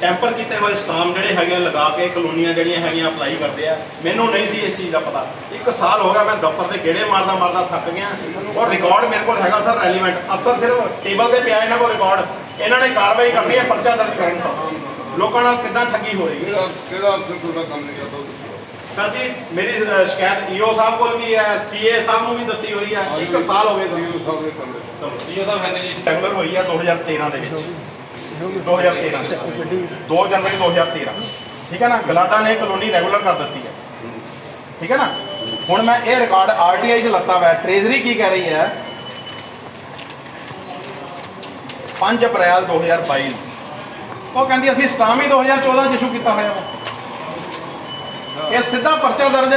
Temper ਕੀਤੇ ਹੋਏ stamp ਜਿਹੜੇ ਹੈਗੇ ਲਗਾ ਕੇ ਕਲੋਨੀਆਂ ਜਿਹੜੀਆਂ ਹੈਗੀਆਂ ਅਪਲਾਈ ਕਰਦੇ ਆ। ਮੈਨੂੰ ਨਹੀਂ ਸੀ ਇਸ ਚੀਜ਼ ਦਾ ਪਤਾ। 1 ਸਾਲ ਹੋ ਗਿਆ ਮੈਂ ਦਫ਼ਤਰ ਦੇ ਗੇੜੇ ਮਾਰਦਾ ਮਾਰਦਾ ਥੱਕ ਗਿਆ। ਔਰ ਰਿਕਾਰਡ ਮੇਰੇ ਕੋਲ ਹੈਗਾ ਸਰ ਰੈਲੀਵੈਂਟ। ਅਫਸਰ ਸਿਰਫ ਟੇਬਲ ਤੇ ਪਿਆ ਇਹਨਾਂ ਕੋਲ ਰਿਕਾਰਡ। ਇਹਨਾਂ ਨੇ ਕਾਰਵਾਈ ਕਰਨੀ ਹੈ, ਪਰਚਾ ਦਰਜ ਕਰਨ ਸਰ। ਲੋਕਾਂ ਨਾਲ ਕਿੱਦਾਂ ਠੱਗੀ ਹੋ ਰਹੀ ਹੈ। ਕਿਹੜਾ ਅਫਸਰ ਤੁਹਾਡਾ ਕੰਮ ਨਹੀਂ ਕਰਦਾ ਸਰ ਜੀ ਮੇਰੀ ਸ਼ਿਕਾਇਤ ਈਓ ਸਾਹਿਬ ਕੋਲ ਵੀ ਹੈ, ਸੀਏ ਸਾਹਿਬ ਨੂੰ ਵੀ ਦਿੱਤੀ ਹੋਈ ਹੈ। 1 ਸਾਲ ਹੋ ਗਏ ਸਰ। ਈਓ ਸਾਹਿਬ ਨੇ ਕੰਮ ਚਲੋ ਈਓ ਸਾਹਿਬ ਹੈ ਜੀ ਰੈਗੂਲਰ ਹੋਈ ਹੈ 2013 ਦੇ ਵਿੱਚ। 2013 2 ਜਨਵਰੀ 2013 ਠੀਕ ਹੈ ਨਾ। ਗਲਾਡਾ ਨੇ ਕਲੋਨੀ ਰੈਗੂਲਰ ਕਰ ਦਿੱਤੀ ਹੈ, ਠੀਕ ਹੈ ਨਾ। ਹੁਣ ਮੈਂ ਇਹ ਰਿਕਾਰਡ ਆਰਟੀਆਈ 'ਚ ਲੱਤਾ ਹੋਇਆ। ਟ੍ਰੇਜ਼ਰੀ ਕੀ ਕਹਿ ਰਹੀ ਹੈ 5 ਅਪ੍ਰੈਲ 2022 ਨੂੰ ਉਹ ਕਹਿੰਦੀ ਅਸੀਂ ਸਟਾਮ ਹੀ 2014 'ਚ ਇਸ਼ੂ ਕੀਤਾ ਹੋਇਆ ਵਾ। ਇਹ ਸਿੱਧਾ ਪਰਚਾ ਦਰਜ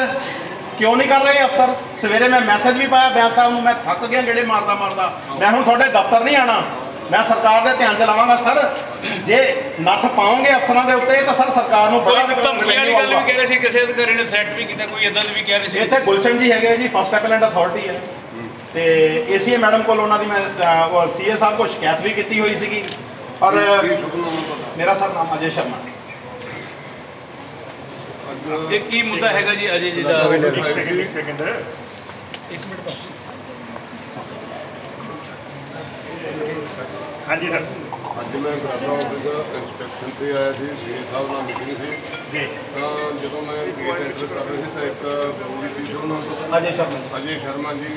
ਕਿਉਂ ਨਹੀਂ ਕਰ ਰਹੇ ਅਫਸਰ। ਸਵੇਰੇ ਮੈਂ ਮੈਸੇਜ ਵੀ ਪਾਇਆ ਬੈਂਸ ਸਾਹਿਬ ਨੂੰ, ਮੈਂ ਥੱਕ ਗਿਆ ਗੇੜੇ ਮਾਰਦਾ ਮਾਰਦਾ। ਮੈਂ ਹੁਣ ਤੁਹਾਡੇ ਦਫ਼ਤਰ ਨਹੀਂ ਆਣਾ, ਮੈਂ ਸਰਕਾਰ ਦੇ ਧਿਆਨ 'ਚ ਲਾਵਾਂਗਾ। ਸਰ ਜੇ ਨੱਥ ਪਾਓਗੇ ਅਫਸਰਾਂ ਦੇ ਉੱਤੇ ਤਾਂ ਸਰ ਸਰਕਾਰ ਨੂੰ ਬੜਾ ਧਮਕੀ ਵਾਲੀ ਗੱਲ ਵੀ ਕਹਿ ਰਹੇ ਸੀ, ਕਿਸੇ ਅਧਿਕਾਰੀ ਨੇ ਥ੍ਰੈਟ ਵੀ ਕੀਤਾ, ਕੋਈ ਇਦਾਂ ਦੀ ਵੀ ਕਹਿ ਰਹੇ ਸੀ। ਇੱਥੇ ਗੁਲਸ਼ਨ ਜੀ ਹੈਗੇ ਜੀ, ਫਸਟ ਐਪੀਲੈਂਟ ਅਥਾਰਟੀ ਹੈ ਤੇ ਏਸੀਏ ਮੈਡਮ ਕੋਲ ਉਹਨਾਂ ਦੀ ਮੈਂ ਸੀਏ ਸਾਹਿਬ ਕੋਲ ਸ਼ਿਕਾਇਤ ਵੀ ਕੀਤੀ ਹੋਈ ਸੀਗੀ। ਔਰ ਮੇਰਾ ਸਰ ਨਾਮ ਅਜੇ ਸ਼ਰਮਾ। ਇਹ ਕੀ ਮੁੱਦਾ ਹੈਗਾ ਜੀ ਅਜੇ ਜੀ ਦਾ? ਇੱਕ ਮਿੰਟ ਹਾਂਜੀ ਸਰ। ਅੱਜ ਮੈਂ ਬਰਾਬਰ ਆਫਿਸ ਇੰਸਪੈਕਸ਼ਨ ਤੇ ਆਇਆ ਸੀ, ਸੀਏ ਸਾਹਿਬ ਨਾਲ ਮੀਟਿੰਗ ਸੀ ਜੀ। ਤਾਂ ਜਦੋਂ ਮੈਂ ਗੇਟ ਐਂਟਰ ਕਰ ਰਿਹਾ ਸੀ ਤਾਂ ਇੱਕ ਬੋਲੀ ਦੀ ਸ਼ੋਅ ਨਾਲ ਅਜੇ ਸ਼ਰਮਾ ਜੀ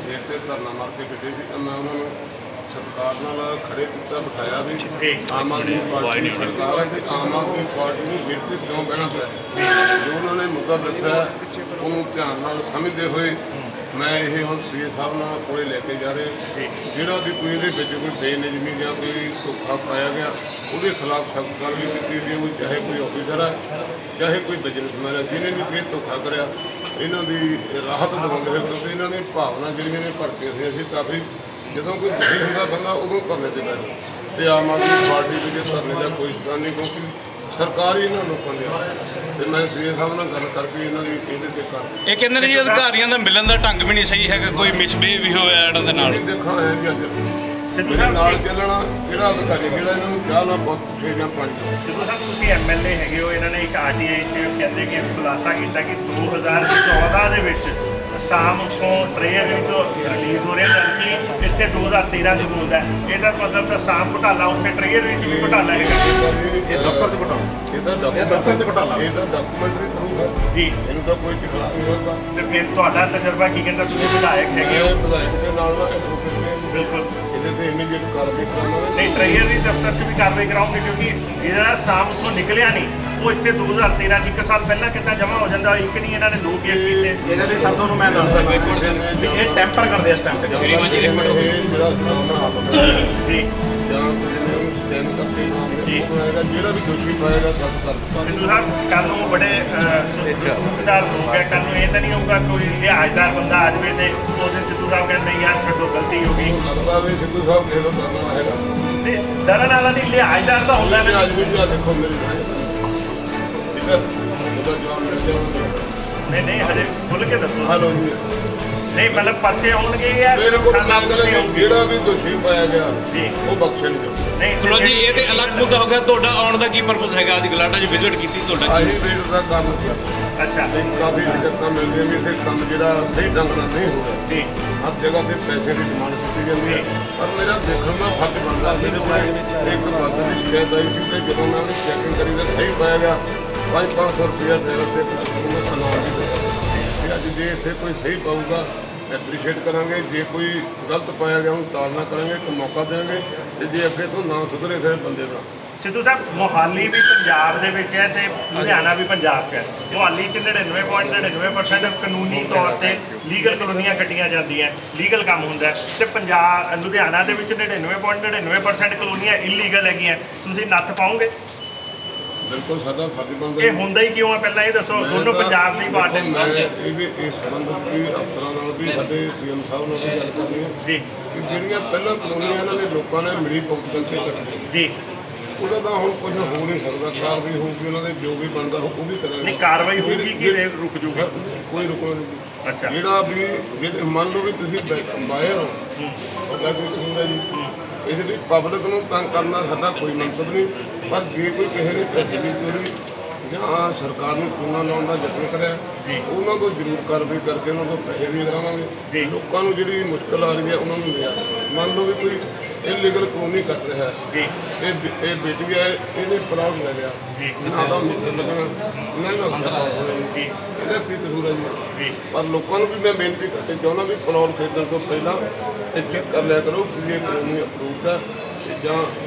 ਗੇਟ ਤੇ ਧਰਨਾ ਮਾਰ ਕੇ ਬੈਠੇ ਸੀ। ਤਾਂ ਮੈਂ ਉਹਨਾਂ ਨੂੰ ਸਤਿਕਾਰ ਨਾਲ ਖੜੇ ਕੀਤਾ, ਬਿਠਾਇਆ ਵੀ ਆਮ ਆਦਮੀ ਪਾਰਟੀ ਦੀ ਸਰਕਾਰ ਹੈ ਤੇ ਆਮ ਆਦਮੀ ਪਾਰਟੀ ਨੂੰ ਗੇਟ ਤੇ ਕਿਉਂ ਬਹਿਣਾ ਪਿਆ। ਜੋ ਉਹਨਾਂ ਨੇ ਮੁੱਦਾ ਦੱਸਿਆ ਉਹਨੂੰ ਧਿਆਨ ਨਾਲ ਸਮਝਦੇ ਹੋਏ ਮੈਂ ਇਹ ਹੁਣ ਸੀਏ ਸਾਹਿਬ ਨਾਲ ਕੋਲੇ ਲੈ ਕੇ ਜਾ ਰਹੇ। ਜਿਹੜਾ ਵੀ ਕੋਈ ਇਹਦੇ ਵਿੱਚ ਕੋਈ ਬੇਨਿਯਮੀ ਜਾਂ ਕੋਈ ਧੋਖਾ ਪਾਇਆ ਗਿਆ ਉਹਦੇ ਖਿਲਾਫ ਸਖਤ ਕਾਰਵਾਈ ਕੀਤੀ ਜਾਊਗੀ, ਚਾਹੇ ਕੋਈ ਆਫਿਸਰ ਹੈ ਚਾਹੇ ਕੋਈ ਬਿਜ਼ਨਸਮੈਨ ਹੈ। ਜਿਹਨੇ ਵੀ ਕੋਈ ਧੋਖਾ ਕਰਿਆ ਇਹਨਾਂ ਦੀ ਰਾਹਤ ਦੇਵਾਂਗੇ, ਕਿਉਂਕਿ ਇਹਨਾਂ ਦੀ ਭਾਵਨਾ ਜਿਹੜੀਆਂ ਨੇ ਭੜਕੀਆਂ ਹੋਈਆਂ ਸੀ ਕਾਫੀ। ਜਦੋਂ ਕੋਈ ਦੁਖੀ ਹੁੰਦਾ ਬੰਦਾ ਉਦੋਂ ਧਰਨੇ ਤੇ ਬੈਠਦਾ ਤੇ ਆਮ ਆਦਮੀ ਪਾਰਟੀ ਦੇ ਧਰਨੇ ਦਾ ਕੋਈ ਸਥਾਨ ਨਹੀਂ, ਕਿਉਂਕਿ ਸਰਕਾਰ ਹੀ ਇਹਨਾਂ ਲੋਕਾਂ ਦੀ ਤੇ ਮੈਂ ਸੀਏ ਸਾਹਿਬ ਨਾਲ ਗੱਲ ਕਰਕੇ ਇਹਨਾਂ ਦੀ ਇਹਦੇ ਤੇ ਕਰ। ਇਹ ਕਹਿੰਦੇ ਨੇ ਜੀ ਅਧਿਕਾਰੀਆਂ ਦਾ ਮਿਲਣ ਦਾ ਢੰਗ ਵੀ ਨਹੀਂ ਸਹੀ ਹੈਗਾ, ਕੋਈ ਮਿਸਬਿਹੇਵ ਵੀ ਹੋਇਆ ਇਹਨਾਂ ਦੇ ਨਾਲ। ਦੇਖਣਾ ਹੈ ਵੀ ਅੱਜ ਨਾਲ ਚੱਲਣਾ ਕਿਹੜਾ ਅਧਿਕਾਰੀ ਜਿਹੜਾ ਇਹਨਾਂ ਨੂੰ ਚਾਹ ਨਾ ਬਹੁਤ ਪੁੱਛੇ ਜਾਂ ਪਾਣੀ। ਸਿੱਧੂ ਸਾਹਿਬ ਤੁਸੀਂ ਐਮਐਲਏ ਹੈਗੇ ਹੋ, ਇਹਨਾਂ ਨੇ ਇੱਕ ਆਰਟੀਆਈ 'ਚ ਕਹਿੰਦੇ ਕਿ ਖੁਲਾਸਾ ਕੀਤਾ ਕਿ 2014 ਦੇ ਵਿੱਚ ਸਟਾਮ ਉੱਥੋਂ ਟ੍ਰੇਅਰ ਵਿੱਚੋਂ ਰਿਲੀਜ਼ ਹੋ ਰਿਹਾ ਜਦਕਿ ਇੱਥੇ 2013 ਦੀ ਹੋਂਦ ਹੈ। ਇਹਦਾ ਮਤਲਬ ਤਾਂ ਸਟਾਮ ਘੁਟਾਲਾ ਉੱਥੇ ਟ੍ਰੇਅਰ ਵਿੱਚ ਵੀ ਘੁਟਾਲਾ ਹੈਗਾ। ਇਹ ਦਫ਼ਤਰ 'ਚ ਘੁਟਾਲਾ, ਇਹਦਾ ਦਫ਼ਤਰ 'ਚ ਘੁਟਾਲਾ, ਇਹਦਾ ਡਾਕੂਮੈਂਟਰੀ ਪ੍ਰੂਫ ਹੈ ਜੀ। ਇਹਨੂੰ ਤਾਂ ਕੋਈ ਟਿਕਾ ਨਹੀਂ ਹੋਏਗਾ। ਤੇ ਫਿਰ ਤੁਹਾਡਾ ਤਜਰਬਾ ਕੀ ਕਹਿੰਦਾ? ਤੁਸੀਂ ਵਿਧਾਇਕ ਹੈਗੇ ਹੋ। ਵਿਧਾਇਕ ਦੇ ਨਾਲ ਨਾ ਬਿਲਕੁਲ ਇਹਦੇ ਤੇ ਇਮੀਡੀਏਟ ਕਾਰਵਾਈ ਕਰਾਵਾਂਗੇ। ਨਹੀਂ, ਟ੍ਰੇਅਰ ਦੀ ਦਫ਼ਤਰ 'ਚ ਵੀ ਕਾਰਵਾਈ ਕਰਾਉਂਗੇ ਕਿਉਂਕਿ ਜਿਹੜਾ ਸਟਾਮ ਉੱਥੋਂ ਨਿਕਲਿਆ ਨਹੀਂ ਉਹ ਇੱਥੇ 2013 'ਚ 1 ਸਾਲ ਪਹਿਲਾਂ ਕਿੱਦਾਂ ਜਮ੍ਹਾਂ ਹੋ ਜਾਂਦਾ। ਇੱਕ ਨਹੀਂ ਇਹਨਾਂ ਨੇ 2 ਕੇਸ ਕੀਤੇ। ਇਹਦੇ ਲਈ ਸਰ ਤੁਹਾਨੂੰ ਮੈਂ ਦੱਸ ਸਕਦਾ ਇਹ ਟੈਂਪਰ ਕਰਦੇ ਆ ਸਟੈਂਪ ਤੇ। ਸ਼੍ਰੀਮਾਨ ਜੀ ਇੱਕ ਮਿੰਟ ਜਿਹੜਾ ਜੀ ਜਾਂ ਉਹਨੂੰ ਸਟੈਂਡ ਕਰਕੇ ਜੀ ਜਿਹੜਾ ਵੀ ਦੋਸ਼ੀ ਪਾਏਗਾ ਸਭ ਕਰ। ਸਿੱਧੂ ਸਾਹਿਬ ਕੱਲ੍ਹ ਨੂੰ ਬੜੇ ਸੂਬੇਦਾਰ ਲੋਕ ਹੈ, ਕੱਲ੍ਹ ਨੂੰ ਇਹ ਤਾਂ ਨਹੀਂ ਹੋਊਗਾ ਕੋਈ ਲਿਹਾਜ਼ਦਾਰ ਬੰਦਾ ਆ ਜਾਵੇ ਤੇ ਉਸ ਦਿਨ ਸਿੱਧੂ ਸਾਹਿਬ ਕਹਿੰਦੇ ਨਹੀਂ ਯਾਰ ਛੱਡੋ ਗਲਤੀ ਹੋ ਗਈ। ਲੱਗਦਾ ਵੀ ਸਿੱਧੂ ਸਾਹਿਬ ਕਿਸੇ ਤੋਂ ਕਰਨਾ ਹੈਗਾ ਤੇ ਡਰਨ ਵਾਲਾ ਦੀ ਲਿਹਾਜ਼ਦਾਰ ਤਾਂ ਹੁੰਦਾ ਨਾ। ਅੱਜ ਵੀ ਦੇਖੋ ਮੇਰੀ ਠੀਕ ਹੈ ਉਹਦਾ ਜਵਾਬ ਮਿਲ ਜਾਊਗਾ। ਨਹੀਂ ਹਜੇ ਖੁੱਲ੍ਹ ਕੇ ਦੱਸੋ। ਹਲੋ ਜੀ ਨਹੀਂ ਮਤਲਬ ਪਰਚੇ ਹੋਣਗੇ ਜਾਂ ਮੇਰੇ ਕੋਲ ਹੋਊਗੀ? ਜਿਹੜਾ ਵੀ ਦੋਸ਼ੀ ਪਾਇਆ ਗਿਆ ਜੀ ਉਹ ਬਖਸ਼ਣਗੇ। ਨਹੀਂ ਚਲੋ ਜੀ, ਇਹ ਤੇ ਅਲੱਗ ਮੁੱਦਾ ਹੋ ਗਿਆ। ਤੁਹਾਡਾ ਆਉਣ ਦਾ ਕੀ ਪਰਪਸ ਹੈਗਾ? ਅੱਜ ਗਲਾਡਾ 'ਚ ਵਿਜ਼ਿਟ ਕੀਤੀ ਤੁਹਾਡਾ? ਆਹੀ ਰੇਟ ਦਾ ਕੰਮ ਸੀ। ਅੱਛਾ ਕਾਫੀ ਦਿੱਕਤਾਂ ਮਿਲਦੀਆਂ ਵੀ ਇੱਥੇ ਕੰਮ ਜਿਹੜਾ ਸਹੀ ਢੰਗ ਨਾਲ ਨਹੀਂ ਹੋ ਰਿਹਾ। ਜੀ ਹਰ ਜਗ੍ਹਾ ਤੇ ਪੈਸੇ ਦੀ ਡਿਮਾਂਡ ਕੀਤੀ ਜਾਂਦੀ ਹੈ, ਪਰ ਮੇਰਾ ਦੇਖਣ ਦਾ ਫਰਜ਼ ਬਣਦਾ। ਮੇਰੇ ਕੋਲ ਇੱਕ ਪਾਸੇ ਦੀ ਸ਼ਿਕਾਇਤ ਆਈ ਸੀ ਕਿ ਜਦੋਂ ਮੈਂ ਉਹਦੀ ਚੈਕਿੰਗ ਕਰੀ ਤਾਂ ਸਹੀ ਪਾਇਆ ਗਿਆ 500 ਰੁਪਇਆ ਡਰਾਈਵਰ ਤੇ ਮੈਂ ਸਲਾਮ ਵੀ ਦਿੱਤਾ। ਅੱਜ ਜੇ ਇੱਥੇ ਕੋਈ ਸਹੀ ਪਾਊਗਾ ਐਪਰੀਸ਼ੀਏਟ ਕਰਾਂਗੇ, ਜੇ ਕੋਈ ਗਲਤ ਪਾਇਆ ਗਿਆ ਉਹਨੂੰ ਤਾੜਨਾ ਕਰਾਂਗੇ, ਇੱਕ ਮੌਕਾ ਦੇਵਾਂਗੇ ਤੇ ਜੇ ਅੱਗੇ ਤੋਂ ਨਾ ਸੁਧਰੇ ਫਿਰ ਬੰਦੇ ਦਾ। ਸਿੱਧੂ ਸਾਹਿਬ ਮੋਹਾਲੀ ਵੀ ਪੰਜਾਬ ਦੇ ਵਿੱਚ ਹੈ ਤੇ ਲੁਧਿਆਣਾ ਵੀ ਪੰਜਾਬ 'ਚ ਹੈ। ਮੋਹਾਲੀ 'ਚ 99.99% ਕਾਨੂੰਨੀ ਤੌਰ ਤੇ ਲੀਗਲ ਕਲੋਨੀਆਂ ਕੱਟੀਆਂ ਜਾਂਦੀਆਂ, ਲੀਗਲ ਕੰਮ ਹੁੰਦਾ ਤੇ ਪੰਜਾਬ ਲੁਧਿਆਣਾ ਦੇ ਵਿੱਚ 99.99% ਕਲੋਨੀਆਂ ਇਲੀਗਲ ਹੈਗੀਆਂ। ਤੁਸੀਂ ਨੱਥ ਪਾਓਗੇ? ਬਿਲਕੁਲ ਸਾਡਾ ਫਰਜ਼ ਬਣਦਾ। ਇਹ ਹੁੰਦਾ ਹੀ ਕਿਉਂ ਹੈ ਪਹਿਲਾਂ ਇਹ ਦੱਸੋ। ਦੋਨੋਂ ਪੰਜਾਬ ਦੀ ਪਾਰਟੀ ਮੈਂ ਇਹ ਵੀ ਇਸ ਸੰਬੰਧਿਤ ਵੀ ਅਫਸਰਾਂ ਨਾਲ ਵੀ ਸਾਡੇ ਸੀਐਮ ਸਾਹਿਬ ਨਾਲ ਵੀ ਗੱਲ ਕਰਨੀ ਹੈ ਜੀ ਕਿ ਜਿਹੜੀਆਂ ਪਹਿਲਾਂ ਕਾਨੂੰਨੀਆਂ ਇਹਨਾਂ ਨੇ ਲੋਕਾਂ ਨੇ ਮਿਲੀ ਭੁਗਤ ਕਰਕੇ ਕੱਟੀਆਂ, ਜੀ ਉਹਦਾ ਤਾਂ ਹੁਣ ਕੁਝ ਹੋ ਨਹੀਂ ਸਕਦਾ। ਕਾਰਵਾਈ ਹੋਊਗੀ, ਉਹਨਾਂ ਦੇ ਜੋ ਵੀ ਬਣਦਾ ਉਹ ਵੀ ਕਰਾਂਗੇ। ਨਹੀਂ ਕਾਰਵਾਈ ਹੋਊਗੀ ਕਿ ਰੁਕ ਜੂਗੀ? ਕੋਈ ਰੁਕਣਾ ਨਹੀਂ। ਅੱਛਾ ਜਿਹੜਾ ਵੀ ਜਿਹੜੇ ਮੰਨ ਲਓ ਵੀ ਤੁਸੀਂ ਬਾਏ ਹੋ ਉਹਦਾ ਕੋਈ ਕਸੂਰ ਹੈ ਜੀ, ਇਸ ਲਈ ਪਬਲਿਕ ਨੂੰ ਤੰਗ ਕਰਨਾ ਸਾਡਾ ਕੋਈ ਮੰਤਵ ਨਹੀਂ, ਪਰ ਜੇ ਕੋਈ ਕਿਸੇ ਨੇ ਪੈਸੇ ਦੀ ਚੋਰੀ ਜਾਂ ਸਰਕਾਰ ਨੂੰ ਚੂਨਾ ਲਾਉਣ ਦਾ ਯਤਨ ਕਰਿਆ ਉਹਨਾਂ ਤੋਂ ਜ਼ਰੂਰ ਕਾਰਵਾਈ ਕਰਕੇ ਉਹਨਾਂ ਤੋਂ ਪੈਸੇ ਵੀ ਕਰਾਵਾਂਗੇ। ਲੋਕਾਂ ਨੂੰ ਜਿਹੜੀ ਮੁਸ਼ਕਲ ਆ ਰਹੀ ਹੈ ਉਹਨਾਂ ਨੂੰ ਲਿਆ, ਮੰਨ ਲਓ ਵੀ ਕੋਈ ਇਲੀਗਲ ਕਲੋਨੀ ਕੱਟ ਰਿਹਾ ਇਹ ਬੇਟੀ ਹੈ, ਇਹਨੇ ਪਲਾਟ ਲੈ ਲਿਆ ਨਾ ਤਾਂ ਮੀਟਰ ਲੱਗਣਾ ਨਾ ਇਹਦਾ ਕੀ ਕਸੂਰ ਹੈ ਜੀ। ਪਰ ਲੋਕਾਂ ਨੂੰ ਵੀ ਮੈਂ ਬੇਨਤੀ ਕਰਨੀ ਚਾਹੁੰਦਾ ਵੀ ਪਲਾਟ ਖਰੀਦਣ ਤੋਂ ਪਹਿਲਾਂ ਇਹ ਚੈੱਕ ਕਰ ਲਿਆ ਕਰੋ ਕਿ ਇਹ ਕਲੋਨੀ ਅਪਰੂਵਡ ਹੈ ਜਾਂ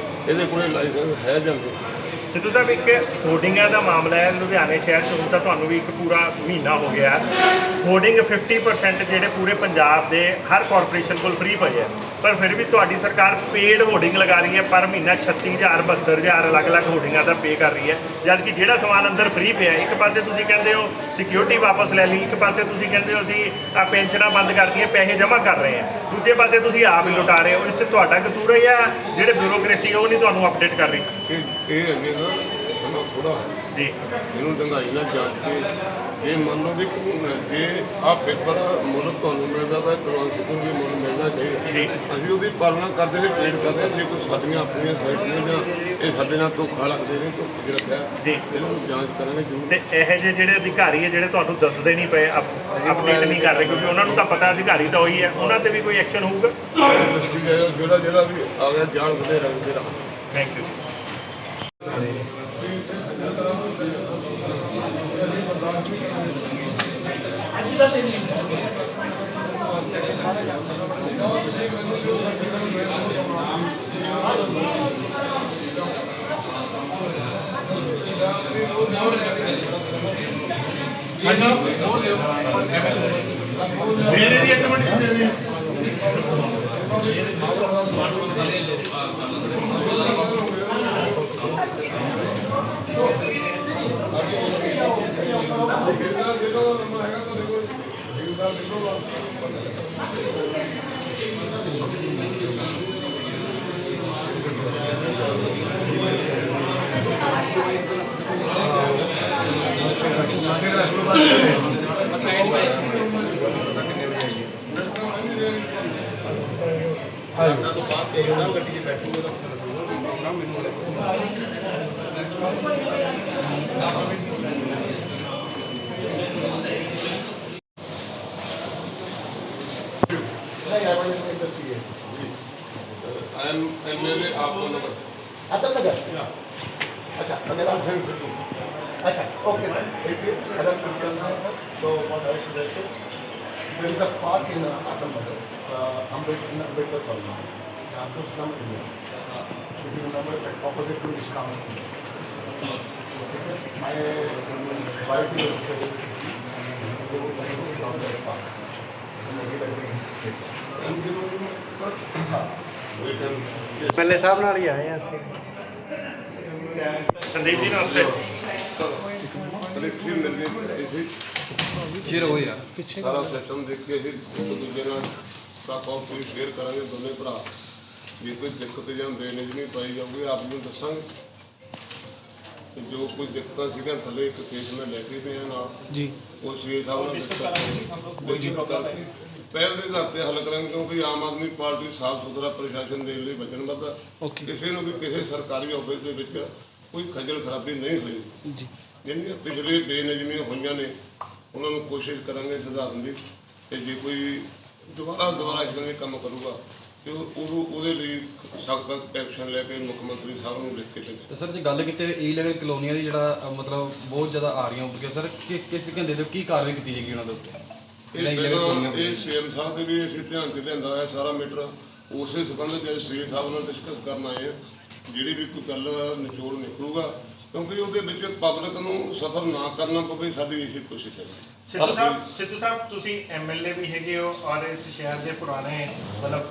ਇਹਦੇ ਕੋਲ ਲਾਇਸੈਂਸ ਹੈ ਜਾਂ ਨਹੀਂ। ਸਿੱਧੂ ਸਾਹਿਬ, ਇੱਕ ਹੋਰਡਿੰਗਾਂ ਦਾ ਮਾਮਲਾ ਹੈ ਲੁਧਿਆਣੇ ਸ਼ਹਿਰ 'ਚ, ਹੁਣ ਤਾਂ ਤੁਹਾਨੂੰ ਵੀ ਇੱਕ ਪੂਰਾ ਮਹੀਨਾ ਹੋ ਗਿਆ। ਹੋਰਡਿੰਗ 50% ਜਿਹੜੇ ਪੂਰੇ ਪੰਜਾਬ ਦੇ ਹਰ ਕਾਰਪੋਰੇਸ਼ਨ ਕੋਲ ਫ੍ਰੀ ਪਏ ਹੈ, ਪਰ ਫਿਰ ਵੀ ਤੁਹਾਡੀ ਸਰਕਾਰ ਪੇਡ ਹੋਰਡਿੰਗ ਲਗਾ ਰਹੀ ਹੈ ਪਰ ਮਹੀਨਾ 36,000 72,000 ਅਲੱਗ-ਅਲੱਗ ਹੋਰਡਿੰਗਾਂ ਦਾ ਪੇ ਕਰ ਰਹੀ ਹੈ, ਜਦ ਕਿ ਜਿਹੜਾ ਸਮਾਨ ਅੰਦਰ ਫ੍ਰੀ ਪਿਆ, ਇੱਕ ਪਾਸੇ ਤੁਸੀਂ ਕਹਿੰਦੇ ਹੋ ਸਿਕਿਉਰਿਟੀ ਵਾਪਸ ਲੈ ਲਈ, ਇੱਕ ਪਾਸੇ ਤੁਸੀਂ ਕਹਿੰਦੇ ਹੋ ਅਸੀਂ ਆ ਪੈਨਸ਼ਨਾਂ ਬੰਦ ਕਰਤੀਆਂ, ਪੈਸੇ ਜਮ੍ਹਾਂ ਕਰ ਰਹੇ ਹਾਂ, ਦੂਜੇ ਪਾਸੇ ਤੁਸੀਂ ਆਪ ਹੀ ਲੁਟਾ ਰਹੇ ਹੋ। ਇਸ 'ਚ ਤੁਹਾਡਾ ਕਸੂਰ ਹੈ ਜਾਂ ਜਿਹੜੇ ਬਿਊਰੋਕ੍ਰੇਸੀ ਉਹ ਨਹੀਂ ਤੁਹਾਨੂੰ ਅਪਡੇਟ ਕਰ ਰਹੀ? ਇਹ ਅੱਗੇ ਨਾ ਸਮਾਂ ਥੋੜਾ ਜੀ, ਇਹਨੂੰ ਡੰਗਾਈ ਨਾਲ ਜਾਂਚ ਕੇ ਜੇ ਮੰਨ ਲਓ ਵੀ ਕਾਨੂੰਨ ਹੈ, ਜੇ ਆਹ ਪੇਪਰ ਮੁੱਲ ਤੁਹਾਨੂੰ ਮਿਲਦਾ ਤਾਂ ਕਲੌਂਸੀ ਨੂੰ ਵੀ ਮੁੱਲ ਮਿਲਣਾ ਚਾਹੀਦਾ। ਅਸੀਂ ਉਹਦੀ ਪਾਲਣਾ ਕਰਦੇ ਹੋਏ ਟ੍ਰੇਡ ਕਰਦੇ ਹਾਂ। ਜੇ ਕੋਈ ਸਾਡੀਆਂ ਆਪਣੀਆਂ ਸਾਈਟਾਂ ਜਾਂ ਇਹ ਸਾਡੇ ਨਾਲ ਧੋਖਾ ਲੱਗਦੇ ਨੇ, ਧੋਖੇ ਰੱਖਿਆ ਇਹਨਾਂ ਨੂੰ ਜਾਂਚ ਕਰਾਂਗੇ ਜ਼ਰੂਰ। ਤੇ ਇਹੋ ਜਿਹੇ ਜਿਹੜੇ ਅਧਿਕਾਰੀ ਹੈ ਜਿਹੜੇ ਤੁਹਾਨੂੰ ਦੱਸਦੇ ਨਹੀਂ ਪਏ, ਅਪਡੇਟ ਨਹੀਂ ਕਰ ਰਹੇ, ਕਿਉਂਕਿ ਉਹਨਾਂ ਨੂੰ ਤਾਂ ਪਤਾ ਅਧਿਕਾਰੀ ਤਾਂ ਉਹੀ ਹੈ, ਉਹਨਾਂ ਤੇ ਵੀ ਕੋਈ ਐਕਸ਼ਨ ਹੋਊਗਾ? ਜਿਹੜਾ ਵੀ ਆ ਗਿਆ ਜਾਣਦੇ ਰੰਗਦੇ ਰਹਾਂ। Thank you. अच्छा तो मेरा अच्छा ओके सर अगर कुछ करना है सर तो what I suggest is there is a park in Atamnagar, Ambedkar Colony, आपको slum area, if you remember that opposite to Iskam school. My wife is ਪਹਿਲੇ ਸਾਹਿਬ ਨਾਲ ਹੀ ਆਏ ਆ ਅਸੀਂ। ਸੰਦੀਪ ਜੀ ਨਮਸਤੇ। ਚਿਰ ਹੋ ਯਾਰ ਸਾਰਾ ਸਿਸਟਮ ਦੇਖ ਕੇ ਅਸੀਂ ਇੱਕ ਦੂਜੇ ਨਾਲ ਕਾਪਾਉ ਪੂਰੀ ਸ਼ੇਅਰ ਕਰਾਂਗੇ ਦੋਨੇ ਭਰਾ। ਜੇ ਕੋਈ ਦਿੱਕਤ ਜਾਂ ਬੇਨਿਯਮੀ ਪਾਈ ਜਾਊਗੀ ਆਪ ਨੂੰ ਦੱਸਾਂਗੇ। ਜੋ ਕੁਝ ਦਿੱਕਤਾਂ ਸੀਗੀਆਂ ਥੱਲੇ ਇੱਕ ਕੇਸ ਮੈਂ ਲੈ ਕੇ ਪਿਆ ਨਾਲ ਜੀ, ਉਹ ਸੀਏ ਸਾਹਿਬ ਨਾਲ ਡਿਸਕਸ ਕਰਕੇ ਪਹਿਲ ਦੇ ਆਧਾਰ 'ਤੇ ਹੱਲ ਕਰਾਂਗੇ, ਕਿਉਂਕਿ ਆਮ ਆਦਮੀ ਪਾਰਟੀ ਸਾਫ਼ ਸੁਥਰਾ ਪ੍ਰਸ਼ਾਸਨ ਦੇਣ ਲਈ ਵਚਨਬੱਧ ਹੈ। ਕਿਸੇ ਨੂੰ ਵੀ ਕਿਸੇ ਸਰਕਾਰੀ ਆਫਿਸ ਦੇ ਵਿੱਚ ਕੋਈ ਖੱਜਲ ਖਰਾਬੀ ਨਹੀਂ ਹੋਈ ਜੀ। ਜਿਹੜੀਆਂ ਪਿਛਲੇ ਬੇਨਿਯਮੀਆਂ ਹੋਈਆਂ ਨੇ ਉਹਨਾਂ ਨੂੰ ਕੋਸ਼ਿਸ਼ ਕਰਾਂਗੇ ਸੁਧਾਰਨ ਦੀ, ਤੇ ਜੇ ਕੋਈ ਦੁਬਾਰਾ ਇਸ ਤਰ੍ਹਾਂ ਦੇ ਕੰਮ ਕਰੂਗਾ ਤੇ ਉਹਦੇ ਲਈ ਸਖਤ ਐਕਸ਼ਨ ਲੈ ਕੇ ਮੁੱਖ ਮੰਤਰੀ ਸਾਹਿਬ ਨੂੰ ਲਿਖ ਕੇ ਭੇਜੇ। ਤੇ ਸਰ ਜੇ ਗੱਲ ਕੀਤੀ ਇਲੀਗਲ ਕਲੋਨੀਆਂ ਦੀ ਜਿਹੜਾ ਮਤਲਬ ਬਹੁਤ ਜ਼ਿਆਦਾ ਆ ਰਹੀਆਂ ਹੋਣਗੀਆਂ ਸਰ, ਕਿਸ ਕਹਿੰਦੇ ਤੇ ਕੀ ਕਾਰਵਾਈ ਕੀਤੀ ਜਾਏਗੀ ਉਹਨਾਂ ਦੇ ਉੱਤੇ? ਇਹ ਸੀਐਮ ਸਾਹਿਬ ਦੇ ਵੀ ਅਸੀਂ ਧਿਆਨ 'ਚ ਲਿਆਂਦਾ ਹੈ ਸਾਰਾ ਮੈਟਰ। ਉਸੇ ਸੰਬੰਧ 'ਚ ਸੀਐਮ ਸਾਹਿਬ ਨਾਲ ਡਿਸਕਸ ਕਰਨ ਆਏ ਆ। ਜਿਹੜੀ ਵੀ ਕੋਈ ਗੱਲ ਨਿਚੋੜ ਨਿਕਲੂਗਾ, ਕਿਉਂਕਿ ਉਹਦੇ ਵਿੱਚ ਪਬਲਿਕ ਨੂੰ ਸਫਰ ਨਾ ਕਰਨਾ ਪਵੇ, ਸਾਡੀ ਇਹੀ ਕੋਸ਼ਿਸ਼ ਹੈ। ਸਿੱਧੂ ਸਾਹਿਬ ਤੁਸੀਂ ਐਮਐਲਏ ਵੀ ਹੈਗੇ ਹੋ ਔਰ ਇਸ ਸ਼ਹਿਰ ਦੇ ਪੁਰਾਣੇ ਮਤਲਬ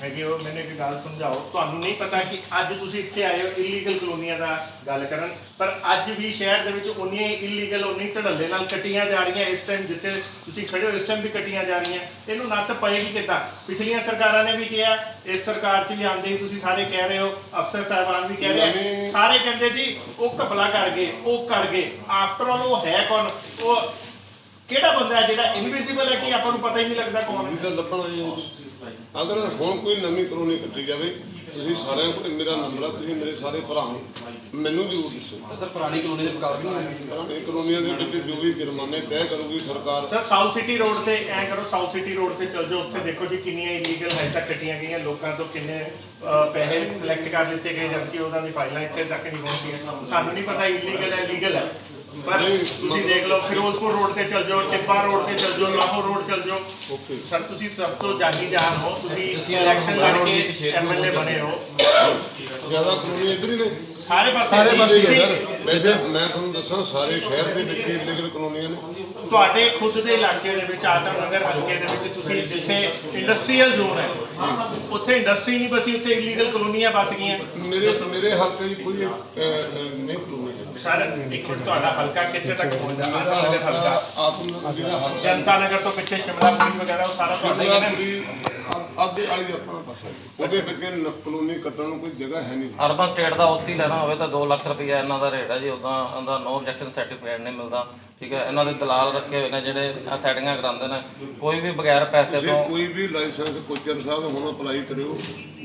ਹੈਗੇ ਹੋ, ਮੈਨੂੰ ਇੱਕ ਗੱਲ ਸਮਝਾਓ। ਤੁਹਾਨੂੰ ਨਹੀਂ ਪਤਾ ਕਿ ਅੱਜ ਤੁਸੀਂ ਇੱਥੇ ਆਏ ਹੋ ਇਲੀਗਲ ਕਲੋਨੀਆਂ ਦਾ ਗੱਲ ਕਰਨ, ਪਰ ਅੱਜ ਵੀ ਸ਼ਹਿਰ ਦੇ ਵਿੱਚ ਉਨੀਆਂ ਹੀ ਇਲੀਗਲ ਉਨੀ ਧੜੱਲੇ ਨਾਲ ਕੱਟੀਆਂ ਜਾ ਰਹੀਆਂ। ਇਸ ਟਾਈਮ ਜਿੱਥੇ ਤੁਸੀਂ ਖੜੇ ਹੋ ਇਸ ਟਾਈਮ ਵੀ ਕੱਟੀਆਂ ਜਾ ਰਹੀਆਂ। ਇਹਨੂੰ ਨੱਥ ਪਏਗੀ ਕਿੱਦਾਂ? ਪਿਛਲੀਆਂ ਸਰਕਾਰਾਂ ਨੇ ਵੀ ਕਿਹਾ, ਇਸ ਸਰਕਾਰ 'ਚ ਵੀ ਆਉਂਦੇ ਹੀ ਤੁਸੀਂ ਸਾਰੇ ਕਹਿ ਰਹੇ ਹੋ, ਅਫਸਰ ਸਾਹਿਬਾਨ ਵੀ ਕਹਿ ਰਹੇ, ਸਾਰੇ ਕਹਿੰਦੇ ਜੀ ਉਹ ਘਪਲਾ ਕਰ ਗਏ, ਉਹ ਕਰ ਗਏ। ਆਫਟਰ ਆਲ ਉਹ ਹੈ ਕੌਣ? ਉਹ ਕਿਹੜਾ ਬੰਦਾ ਹੈ ਜਿਹੜਾ ਇਨਵਿਜ਼ੀਬਲ ਹੈ ਕਿ ਆਪਾਂ ਨੂੰ ਪਤਾ ਹੀ ਨਹੀਂ ਲੱਗਦਾ ਕੌਣ ਹੈ? ਲੱਭਣਾ ਅਗਰ ਹੁਣ ਕੋਈ ਨਵੀਂ ਕਲੋਨੀ ਕੱਟੀ ਜਾਵੇ, ਤੁਸੀਂ ਸਾਰਿਆਂ ਕੋਲ ਮੇਰਾ ਨੰਬਰ ਆ, ਤੁਸੀਂ ਮੇਰੇ ਸਾਰੇ ਭਰਾ ਹੋ, ਮੈਨੂੰ ਜ਼ਰੂਰ ਦੱਸੋ। ਤਾਂ ਸਰ ਪੁਰਾਣੀ ਕਲੋਨੀ ਦੇ ਕਾਰਵਾਈ ਨਹੀਂ ਹੋਈ? ਪੁਰਾਣੀ ਕਲੋਨੀਆਂ ਦੇ ਵਿੱਚ ਜੋ ਵੀ ਜੁਰਮਾਨੇ ਤੈਅ ਕਰੂਗੀ ਸਰਕਾਰ। ਸਰ ਸਾਊਥ ਸਿਟੀ ਰੋਡ ਤੇ ਐ ਕਰੋ, ਸਾਊਥ ਸਿਟੀ ਰੋਡ ਤੇ ਚੱਲ ਜਾਓ, ਉੱਥੇ ਦੇਖੋ ਜੀ ਕਿੰਨੀਆਂ ਇਲੀਗਲ ਹਾਈ ਤੱਕ ਕੱਟੀਆਂ ਗਈਆਂ, ਲੋਕਾਂ ਤੋਂ ਕਿੰਨੇ ਪੈਸੇ ਕਲੈਕਟ ਕਰ ਦਿੱਤੇ ਗਏ, ਜਦਕਿ ਉਹਨਾਂ ਦੀ ਫਾਈਲਾਂ ਇੱਥੇ ਤੱਕ ਨਹੀਂ ਪਹੁੰਚੀਆਂ। ਸਾਨੂੰ ਨਹੀਂ ਪਤਾ ਇਲੀਗਲ ਹੈ ਲੀਗਲ ਹੈ, ਪਰ ਤੁਸੀਂ ਦੇਖ ਲਓ ਫਿਰੋਜ਼ਪੁਰ ਰੋਡ ਤੇ ਚੱਲ ਜਾਓ, ਟਿੱਬਾ ਰੋਡ ਤੇ ਚੱਲ ਜਾਓ, ਲਾਹੌਰ ਰੋਡ ਚੱਲ ਜਾਓ। ਸਰ ਤੁਸੀਂ ਸਭ ਤੋਂ ਜਾਨੀ ਜਾਨ ਹੋ, ਤੁਸੀਂ ਇਲੈਕਸ਼ਨ ਲੜ ਕੇ ਐਮਐਲਏ ਬਣੇ ਹੋ। ਜ਼ਿਆਦਾ ਕਲੋਨੀ ਇੱਧਰ ਹੀ ਨੇ, ਸਾਰੇ ਪਾਸੇ ਵੈਸੇ ਮੈਂ ਤੁਹਾਨੂੰ ਦੱਸਾਂ ਸਾਰੇ ਸ਼ਹਿਰ ਦੇ ਵਿੱਚ ਇਲੀਗਲ ਕਲੋਨੀਆਂ ਨੇ। ਤੁਹਾਡੇ ਖੁਦ ਦੇ ਇਲਾਕੇ ਦੇ ਵਿੱਚ ਆਦਮ ਨਗਰ ਹਲਕੇ ਦੇ ਵਿੱਚ ਤੁਸੀਂ ਜਿੱਥੇ ਇੰਡਸਟਰੀਅਲ ਜ਼ੋਨ ਹੈ, ਉੱਥੇ ਇੰਡਸਟਰੀ ਨਹੀਂ ਬਸੀ, ਉੱਥੇ ਇਲੀਗਲ ਕਲੋਨੀਆਂ ਬਸ ਗਈਆਂ। ਮੇਰੇ ਹਲਕੇ 'ਚ ਕੋਈ ਨਹੀਂ ਕਲੋਨੀ ਹੈ। ਸਰ ਇੱਕ ਮਿੰਟ, ਤੁਹਾਡਾ ਹਲਕਾ ਕਿੱਥੇ ਤੱਕ ਪਹੁੰਚਦਾ? ਆਦਮ ਨਗਰ ਹਲਕਾ, ਜਨਤਾ ਨਗਰ ਤੋਂ ਪਿੱਛੇ ਸ਼ਿਮਲਾਪੁਰੀ ਵਗੈਰਾ ਉਹ ਸਾਰਾ ਤੁਹਾਡਾ ਹੀ ਹੈ ਨਾ? ਅੱਧੇ ਵਾਲੀ ਆਪਣਾ ਪਾਸਾ ਉਹਦੇ ਵਿੱਚ ਕਲੋਨੀ ਕੱਟਣ ਨੂੰ ਕੋਈ ਜਗ੍ਹਾ ਹੈ ਨਹੀਂ। ਅਰਬਨ ਸਟੇਟ ਦਾ OC ਲੈਣਾ ਹੋਵੇ ਤਾਂ 2 ਲੱਖ ਰੁਪਈਆ ਇਹਨਾਂ ਦਾ ਰੇਟ ਹੈ ਜੀ। ਉੱਦਾਂ ਇਹਦਾ ਨੋ ਆਬਜੈਕਸ਼ਨ ਸਰਟੀਫਿਕੇਟ ਨਹੀਂ ਮਿਲਦਾ, ਠੀਕ ਹੈ। ਇਹਨਾਂ ਦੇ ਦਲਾਲ ਰੱਖੇ ਹੋਏ ਨੇ ਜਿਹੜੇ ਸੈਟਿੰਗਾਂ ਕਰਾਉਂਦੇ ਨੇ, ਕੋਈ ਵੀ ਬਗੈਰ ਪੈਸੇ ਤੋਂ। ਕੋਈ ਵੀ ਲਾਇਸੈਂਸ ਕੋਚਰ ਸਾਹਿਬ ਹੁਣ ਅਪਲਾਈ ਕਰਿਓ,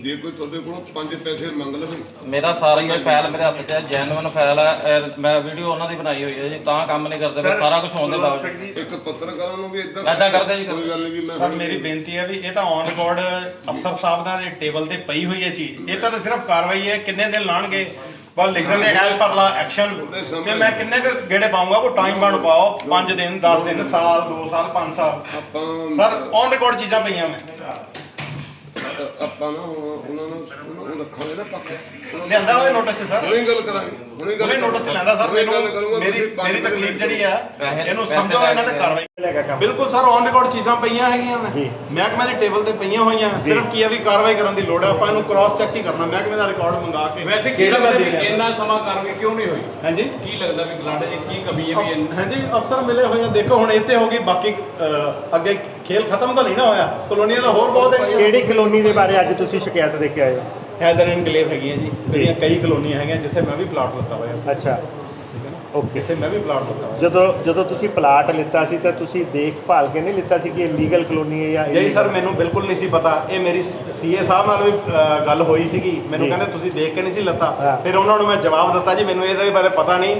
ਜੇ ਕੋਈ ਤੁਹਾਡੇ ਕੋਲੋਂ 5 ਪੈਸੇ ਮੰਗ ਲਵੇ। ਮੇਰਾ ਸਾਰੀ ਇਹ ਫਾਈਲ ਮੇਰੇ ਹੱਥ 'ਚ ਹੈ, ਜੈਨੂਇਨ ਫਾਈਲ ਹੈ, ਮੈਂ ਵੀਡੀਓ ਉਹਨਾਂ ਦੀ ਬਣਾਈ ਹੋਈ ਹੈ ਜੀ, ਤਾਂ ਕੰਮ ਨਹੀਂ ਕਰਦੇ ਪਏ, ਸਾਰਾ ਕੁਝ ਹੋਣ ਦੇ ਬਾਵਜੂਦ। ਇੱਕ ਪੱਤਰਕਾਰਾਂ ਨੂੰ ਵੀ ਇਦਾਂ ਕਰਦੇ ਜੀ। ਕੋਈ ਗੱਲ ਨਹੀਂ। ਸਰ ਮੇਰੀ ਬੇਨਤੀ ਹੈ ਵੀ ਇਹ ਤਾਂ ਔਨ ਰਿਕਾਰਡ ਅਫਸਰ ਸਾਹਿਬ ਦਾ ਟੇਬਲ ਤੇ ਪਈ ਹੋਈ ਹੈ ਚੀਜ਼, ਇਹ ਤਾਂ ਸਿਰਫ ਕਾਰਵਾਈ ਹੈ। ਕਿੰਨੇ ਦਿਨ ਲਾਣਗੇ ਬਸ ਲਿਖ ਦਿੰਦੇ ਐਜ਼ ਪਰ ਲਾ ਐਕਸ਼ਨ, ਤੇ ਮੈਂ ਕਿੰਨੇ ਕੁ ਗੇੜੇ ਪਾਉਂਗਾ, ਕੋਈ ਟਾਈਮ ਬਣ ਪਾਓ, 5 ਦਿਨ 10 ਦਿਨ ਸਾਲ 2 ਸਾਲ 5 ਸਾਲ। ਸਰ ਔਨ ਰਿਕਾਰਡ ਚੀਜ਼ਾਂ ਪਈਆਂ ਮੈਂ ਆਪਾਂ ਨਾ ਉਹਨਾਂ ਨੂੰ ਰੱਖਾਂਗੇ ਨਾ ਪੱਖ ਲਿਆਂਦਾ ਹੋਏ ਨੋਟਿਸ ਸਰ, ਹੁਣੇ ਗੱਲ ਕਰਾਂਗੇ, ਹੁਣੇ ਨੋਟਿਸ ਲੈਂਦਾ ਸਰ। ਮੈਨੂੰ ਮੇਰੀ ਤਕਲੀਫ ਜਿਹੜੀ ਆ ਇਹਨੂੰ ਸਮਝੋ, ਇਹਨਾਂ ਤੇ ਕਾਰਵਾਈ। ਬਿਲਕੁਲ ਸਰ ਔਨ ਰਿਕਾਰਡ ਚੀਜ਼ਾਂ ਪਈਆਂ ਹੈਗੀਆਂ, ਮਹਿਕਮੇ ਦੇ ਟੇਬਲ ਤੇ ਪਈਆਂ ਹੋਈਆਂ, ਸਿਰਫ ਕੀ ਆ ਵੀ ਕਾਰਵਾਈ ਕਰਨ ਦੀ ਲੋੜ ਹੈ। ਆਪਾਂ ਇਹਨੂੰ ਕ੍ਰਾਸ ਚੈੱਕ ਹੀ ਕਰਨਾ, ਮਹਿਕਮੇ ਦਾ ਰਿਕਾਰਡ ਮੰਗਾ ਕੇ। ਵੈਸੇ ਕਿਹੜਾ ਮੈਂ ਦੇ ਰਿਹਾ ਇੰਨਾ ਸਮਾਂ ਕਾਰਵਾਈ ਕਿਉਂ ਨਹੀਂ ਹੋਈ? ਹਾਂਜੀ ਕੀ ਲੱਗਦਾ ਵੀ ਗਲਾਡੇ 'ਚ ਕੀ ਕਮੀ ਹੈ ਵੀ? ਹਾਂਜੀ ਅਫਸਰ ਮਿਲੇ ਹੋਏ ਆ, ਦੇਖੋ ਹੁਣ ਇੱਥੇ ਹੋ ਗਈ, ਬਾਕੀ ਅੱਗੇ ਖੇਲ ਖਤਮ ਤਾਂ ਨਹੀਂ ਨਾ ਹੋਇਆ, ਕਲੋਨੀਆਂ ਦਾ ਹੋਰ ਬਹੁਤ ਹੈ। ਕਿਹੜੀ ਕਲੋਨੀ ਦੇ ਬਾਰੇ ਅੱਜ ਤੁਸੀਂ ਸ਼ਿਕਾਇਤ ਦੇ ਕੇ ਆਏ ਹੋ? ਹੈਦਰ ਇਨਕਲੇਵ ਹੈਗੀਆਂ ਜੀ, ਮੇਰੀਆਂ ਕਈ ਕਲੋਨੀਆਂ ਹੈਗੀਆਂ ਜਿੱਥੇ ਮੈਂ ਵੀ ਪਲਾਟ ਲਿੱਤਾ ਹੋਇਆ ਸੀ। ਅੱਛਾ, ਠੀਕ ਹੈ ਨਾ, ਓਕੇ। ਜਿੱਥੇ ਮੈਂ ਵੀ ਪਲਾਟ ਲਿੱਤਾ ਹੋਇਆ। ਜਦੋਂ ਤੁਸੀਂ ਪਲਾਟ ਲਿੱਤਾ ਸੀ ਤਾਂ ਤੁਸੀਂ ਦੇਖਭਾਲ ਕੇ ਨਹੀਂ ਲਿੱਤਾ ਸੀ ਕਿ ਇਹ ਲੀਗਲ ਕਲੋਨੀ ਹੈ ਜਾਂ? ਜੀ ਸਰ ਮੈਨੂੰ ਬਿਲਕੁਲ ਨਹੀਂ ਸੀ ਪਤਾ, ਇਹ ਮੇਰੀ ਸੀਏ ਸਾਹਿਬ ਨਾਲ ਵੀ ਗੱਲ ਹੋਈ ਸੀਗੀ, ਮੈਨੂੰ ਕਹਿੰਦੇ ਤੁਸੀਂ ਦੇਖ ਕੇ ਨਹੀਂ ਸੀ ਲੱਤਾ। ਫਿਰ ਉਹਨਾਂ ਨੂੰ ਮੈਂ ਜਵਾਬ ਦਿੱਤਾ ਜੀ ਮੈਨੂੰ ਇਹਦੇ ਬਾਰੇ ਪਤਾ ਨਹੀਂ।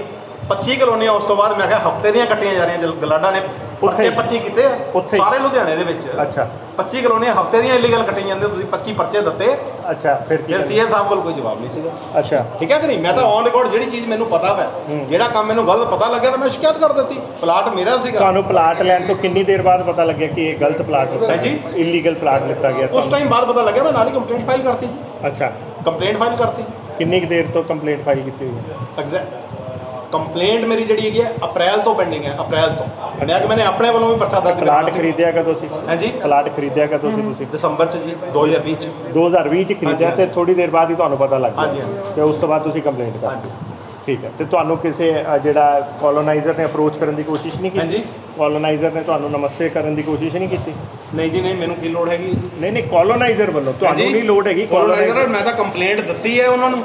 25 ਕਲੋਨੀਆਂ ਉਸ ਤੋਂ ਬਾਅਦ ਮੈਂ ਕਿਹਾ ਹਫਤੇ ਦੀਆਂ ਕੱਟੀਆਂ ਜਾ ਰਹੀਆਂ, ਗਲਾਡਾ ਨੇ ਉੱਥੇ 25 ਕੀਤੇ ਆ ਸਾਰੇ ਲੁਧਿਆਣੇ ਦੇ ਵਿੱਚ। ਅੱਛਾ, 25 ਕਲੋਨੀਆਂ ਹਫਤੇ ਦੀਆਂ ਇਲੀਗਲ ਕੱਟੀਆਂ ਜਾਂਦੇ, ਤੁਸੀਂ 25 ਪਰਚੇ ਦਿੱਤੇ। ਅੱਛਾ, ਫਿਰ ਸੀਏ ਸਾਹਿਬ ਕੋਲ ਕੋਈ ਜਵਾਬ ਨਹੀਂ ਸੀਗਾ। ਅੱਛਾ, ਠੀਕ ਹੈ ਕਿ ਨਹੀਂ? ਮੈਂ ਤਾਂ ਔਨ ਰਿਕਾਰਡ ਜਿਹੜੀ ਚੀਜ਼ ਮੈਨੂੰ ਪਤਾ ਵਾ, ਜਿਹੜਾ ਕੰਮ ਮੈਨੂੰ ਗਲਤ ਪਤਾ ਲੱਗਿਆ ਤਾਂ ਮੈਂ ਸ਼ਿਕਾਇਤ ਕਰ ਦਿੱਤੀ। ਪਲਾਟ ਮੇਰਾ ਸੀਗਾ। ਤੁਹਾਨੂੰ ਪਲਾਟ ਲੈਣ ਤੋਂ ਕਿੰਨੀ ਦੇਰ ਬਾਅਦ ਪਤਾ ਲੱਗਿਆ ਕਿ ਇਹ ਗਲਤ ਪਲਾਟ ਲਿੱਤਾ? ਜੀ ਇਲੀਗਲ ਪਲਾਟ ਲਿੱਤਾ ਗਿਆ? ਉਸ ਟਾਈਮ ਬਾਅਦ ਪਤਾ ਲੱਗਿਆ, ਮੈਂ ਨਾਲ ਹੀ ਕੰਪਲੇਂਟ ਫਾਈਲ ਕਰਤੀ ਜੀ। ਅੱਛਾ, ਕੰਪਲੇਂਟ ਫਾਈਲ ਕਰਤੀ। ਕਿੰਨੀ ਕੁ ਦੇਰ ਤੋਂ ਕੰਪਲੇਂਟ ਫਾਈਲ ਕੀਤੀ ਹੋਈ ਹੈ? ਕੰਪਲੇਂਟ ਮੇਰੀ ਜਿਹੜੀ ਹੈਗੀ ਹੈ ਅਪ੍ਰੈਲ ਤੋਂ ਪੈਂਡਿੰਗ ਹੈ, ਅਪ੍ਰੈਲ ਤੋਂ। ਮੈਨੇ ਆਪਣੇ ਵੱਲੋਂ ਵੀ ਪਰਚਾ ਦਰਜ ਕਰਾਇਆ। ਪਲਾਟ ਖਰੀਦਿਆ ਕਦੋਂ ਸੀ? ਹਾਂਜੀ ਪਲਾਟ ਖਰੀਦਿਆ ਕਦੋਂ ਸੀ ਤੁਸੀਂ? ਦਸੰਬਰ ਚ ਜੀ 2020 ਚ। 2020 ਚ ਖਰੀਦਿਆ ਤੇ ਥੋੜੀ ਦੇਰ ਬਾਅਦ ਹੀ ਤੁਹਾਨੂੰ ਪਤਾ ਲੱਗ ਗਿਆ? ਹਾਂਜੀ। ਤੇ ਉਸ ਤੋਂ ਬਾਅਦ ਤੁਸੀਂ ਕੰਪਲੇਂਟ ਕਰ ਹਾਂਜੀ। ਠੀਕ ਹੈ। ਤੇ ਤੁਹਾਨੂੰ ਕਿਸੇ ਜਿਹੜਾ ਕੋਲੋਨਾਈਜ਼ਰ ਨੇ ਅਪਰੋਚ ਕਰਨ ਦੀ ਕੋਸ਼ਿਸ਼ ਨਹੀਂ ਕੀਤੀ? ਹਾਂਜੀ। ਕੋਲੋਨਾਈਜ਼ਰ ਨੇ ਤੁਹਾਨੂੰ ਨਮਸਤੇ ਕਰਨ ਦੀ ਕੋਸ਼ਿਸ਼ ਨਹੀਂ ਕੀਤੀ? ਨਹੀਂ ਜੀ ਨਹੀਂ, ਮੈਨੂੰ ਕੀ ਲੋੜ ਹੈਗੀ? ਨਹੀਂ ਕੋਲੋਨਾਈਜ਼ਰ ਵੱਲੋਂ ਤੁਹਾਨੂੰ ਨਹੀਂ ਲੋੜ ਹੈਗੀ? ਕੋਲੋਨਾਈਜ਼ਰ ਮੈਂ ਤਾਂ ਕੰਪਲੇਂਟ ਦਿੱਤੀ ਹੈ ਉਹਨਾਂ ਨੂੰ,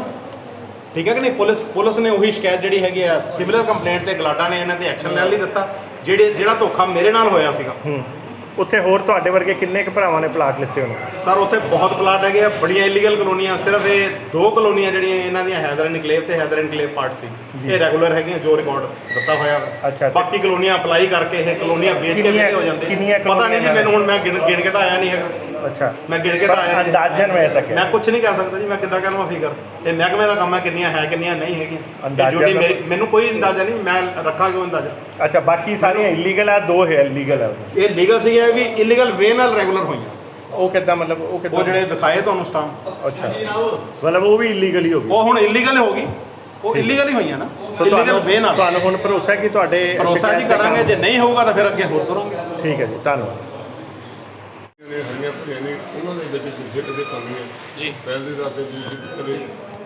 ਠੀਕ ਹੈ ਕਿ ਨਹੀਂ? ਪੁਲਿਸ ਨੇ ਉਹੀ ਸ਼ਿਕਾਇਤ ਜਿਹੜੀ ਹੈਗੀ ਆ ਸਿਵਲਰ ਕੰਪਲੇਂਟ ਤੇ ਗਲਾਡਾ ਨੇ ਇਹਨਾਂ ਤੇ ਐਕਸ਼ਨ ਲੈਣ ਲਈ ਦਿੱਤਾ, ਜਿਹੜਾ ਧੋਖਾ ਮੇਰੇ ਨਾਲ ਹੋਇਆ ਸੀਗਾ। ਉੱਥੇ ਹੋਰ ਤੁਹਾਡੇ ਵਰਗੇ ਕਿੰਨੇ ਕੁ ਭਰਾਵਾਂ ਨੇ ਪਲਾਟ ਲਿੱਤੇ ਹੋਣੇ? ਸਰ ਉੱਥੇ ਬਹੁਤ ਪਲਾਟ ਹੈਗੇ ਆ, ਬੜੀਆਂ ਇਲੀਗਲ ਕਲੋਨੀਆਂ। ਸਿਰਫ ਇਹ 2 ਕਲੋਨੀਆਂ ਜਿਹੜੀਆਂ ਇਹਨਾਂ ਦੀਆਂ ਹੈਦਰ ਇਨਕਲੇਵ ਤੇ ਹੈਦਰ ਇਨਕਲੇਵ ਪਾਰਟ ਸੀ, ਇਹ ਰੈਗੂਲਰ ਹੈਗੀਆਂ ਜੋ ਰਿਕਾਰਡ ਦਿੱਤਾ ਹੋਇਆ ਵਾ। ਅੱਛਾ, ਬਾਕੀ ਕਲੋਨੀਆਂ ਅਪਲਾਈ ਕਰਕੇ ਇਹ ਕਲੋਨੀਆਂ ਵੇਚ ਕੇ ਵਿਹਲੇ ਹੋ ਜਾਂਦੇ। ਪਤਾ ਨਹੀਂ ਜੀ ਮੈਨੂੰ, ਹੁਣ ਮੈਂ ਗਿਣ ਕੇ ਤਾਂ ਆਇਆ ਨਹੀਂ ਹੈਗਾ। ਅੱਛਾ, ਮੈਂ ਗਿਣ ਕੇ ਤਾਂ ਆਇਆ ਨਹੀਂ। ਅੰਦਾਜ਼ਨ ਵਜੇ ਤੱਕ ਮੈਂ ਕੁਝ ਨਹੀਂ ਕਹਿ ਸਕਦਾ ਜੀ, ਮੈਂ ਕਿੱਦਾਂ ਕਹਿ ਲਵਾਂ ਫਿਗਰ? ਇਹ ਮਹਿਕਮੇ ਦਾ ਕੰਮ ਹੈ, ਕਿੰਨੀਆਂ ਹੈ ਕਿੰਨੀਆਂ ਨਹੀਂ ਹੈਗੀਆਂ। ਮੈਨੂੰ ਕੋਈ ਅੰਦਾਜ਼ਾ ਨਹੀਂ, ਮੈਂ ਰੱਖਾਂ ਕਿਉਂ ਅੰਦਾਜ਼ਾ? ਅੱਛਾ, ਬਾਕੀ ਸਾਰੀਆਂ ਇਲੀਗਲ ਆ, 2 ਹੈ ਲੀਗਲ ਆ। ਇਹ ਲੀਗਲ ਸੀ, ਇਹ ਵੀ ਇਲੀਗਲ ਵੇ ਨਾਲ ਰੈਗੂਲਰ ਹੋਈਆਂ। ਉਹ ਕਿੱਦਾਂ ਮਤਲਬ? ਉਹ ਜਿਹੜੇ ਦਿਖਾਏ ਤੁਹਾਨੂੰ ਸਟਾਂਪ। ਅੱਛਾ, ਮਤਲਬ ਉਹ ਵੀ ਇਲੀਗਲ ਹੀ ਹੋ ਗਈ? ਉਹ ਹੁਣ ਇਲੀਗਲ ਹੋ ਗਈ, ਉਹ ਇਲੀਗਲ ਹੀ ਹੋਈਆਂ ਨਾ, ਇਲੀਗਲ ਵੇ ਨਾਲ। ਤੁਹਾਨੂੰ ਹੁਣ ਭਰੋਸਾ ਕਿ ਤੁਹਾਡੇ? ਭਰੋਸਾ ਜੀ ਕਰਾਂਗੇ, ਜੇ ਨਹੀਂ ਹੋਊਗਾ ਤਾਂ ਫਿਰ ਅੱਗੇ ਹੋਰ ਕਰਾਂਗੇ। ਠੀਕ ਹੈ ਜੀ, ਧੰਨਵਾਦ। ਹਰੀਆਂ ਭਰੀਆਂ ਨੇ ਉਹਨਾਂ ਦੇ ਵਿੱਚ ਕਿਸੇ ਕਿਤੇ ਕਮੀ ਹੈ ਜੀ। ਪਹਿਲੇ ਦਾ ਤੇ ਦੂਸਰੀ ਕਦੇ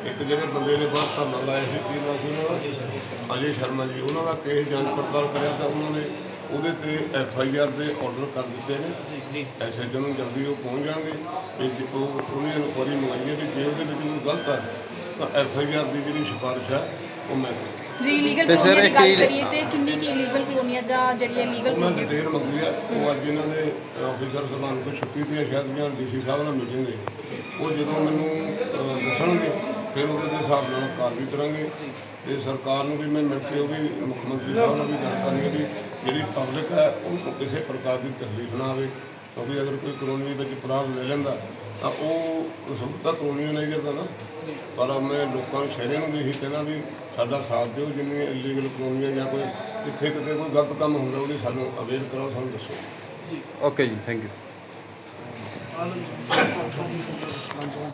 ਇੱਕ ਜਿਹੜੇ ਬੰਦੇ ਨੇ ਬਾਹਰ ਧਰਨਾ ਲਾਇਆ ਸੀ, ਕੀ ਨਾਮ ਸੀ ਉਹਨਾਂ ਦਾ? ਅਜੇ ਸ਼ਰਮਾ ਜੀ। ਉਹਨਾਂ ਦਾ ਕੇਸ ਜਾਂਚ ਪੜਤਾਲ ਕਰਿਆ ਤਾਂ ਉਹਨਾਂ ਨੇ ਉਹਦੇ ਤੇ FIR ਦੇ ਆਰਡਰ ਕਰ ਦਿੱਤੇ ਨੇ ਜੀ। SHO ਨੂੰ ਜਲਦੀ ਉਹ ਪਹੁੰਚ ਜਾਣਗੇ ਤੇ ਉਹਨੇ ਇਨਕੁਆਰੀ ਮੰਗਾਈ ਹੈ ਵੀ ਜੇ ਉਹਦੇ ਵਿੱਚ ਕੋਈ ਗਲਤ ਹੈ ਤਾਂ FIR ਦੀ ਜਿਹੜੀ ਸਿਫਾਰਿਸ਼ ਹੈ ਉਹ ਮੈਂ ਜੀ ਲੀਗਲ ਕਲੋਨੀਆਂ ਦੀ ਗੱਲ ਕਰੀਏ ਤੇ ਕਿੰਨੀ ਕੀ ਲੀਗਲ ਕਲੋਨੀਆਂ ਜਾਂ ਜਿਹੜੀਆਂ ਲੀਗਲ ਉਹਨਾਂ ਕਲੋਨੀਆਂ ਡਿਟੇਲ ਮੰਗੀ ਆ, ਉਹ ਅੱਜ ਇਹਨਾਂ ਦੇ ਆਫੀਸਰ ਸਾਹਿਬਾਨ ਤੋਂ ਛੁੱਟੀ ਦੀਆਂ ਸ਼ਾਇਦ ਜਾਂ ਡੀਸੀ ਸਾਹਿਬ ਨਾਲ ਮਿਲਣਗੇ। ਉਹ ਜਦੋਂ ਮੈਨੂੰ ਦੱਸਣਗੇ ਫਿਰ ਉਹਦੇ ਦੇ ਹਿਸਾਬ ਨਾਲ ਕਾਰਵਾਈ ਕਰਾਂਗੇ। ਤੇ ਸਰਕਾਰ ਨੂੰ ਵੀ ਮੈਂ ਮਿਲ ਕੇ ਉਹ ਵੀ ਮੁੱਖ ਮੰਤਰੀ ਸਾਹਿਬ ਨਾਲ ਵੀ ਗੱਲ ਕਰਨੀ ਹੈ ਵੀ ਜਿਹੜੀ ਪਬਲਿਕ ਹੈ ਉਹਨੂੰ ਕਿਸੇ ਪ੍ਰਕਾਰ ਦੀ ਤਕਲੀਫ ਨਾ ਆਵੇ, ਕਿਉਂਕਿ ਅਗਰ ਕੋਈ ਕਲੋਨੀ ਵਿੱਚ ਪਲਾਟ ਲੈ ਲੈਂਦਾ ਤਾਂ ਉਹ ਸਹੂਲਤਾਂ ਕਲੋਨੀ ਨੂੰ ਨਹੀਂ ਕਰਦਾ ਨਾ। ਪਰ ਮੈਂ ਲੋਕਾਂ ਨੂੰ ਸ਼ਹਿਰੀਆਂ ਨੂੰ ਵੀ ਇਹੀ ਕਹਿਣਾ ਵੀ ਸਾਡਾ ਸਾਥ ਦਿਓ, ਜਿੰਨੀਆਂ ਇਲੀਗਲ ਕਲੋਨੀਆਂ ਜਾਂ ਕੋਈ ਜਿੱਥੇ ਕਿਤੇ ਕੋਈ ਗਲਤ ਕੰਮ ਹੁੰਦਾ ਉਹਦੀ ਸਾਨੂੰ ਅਵੇਅਰ ਕਰਾਓ, ਸਾਨੂੰ ਦੱਸੋ। ਓਕੇ ਜੀ, ਥੈਂਕ ਯੂ।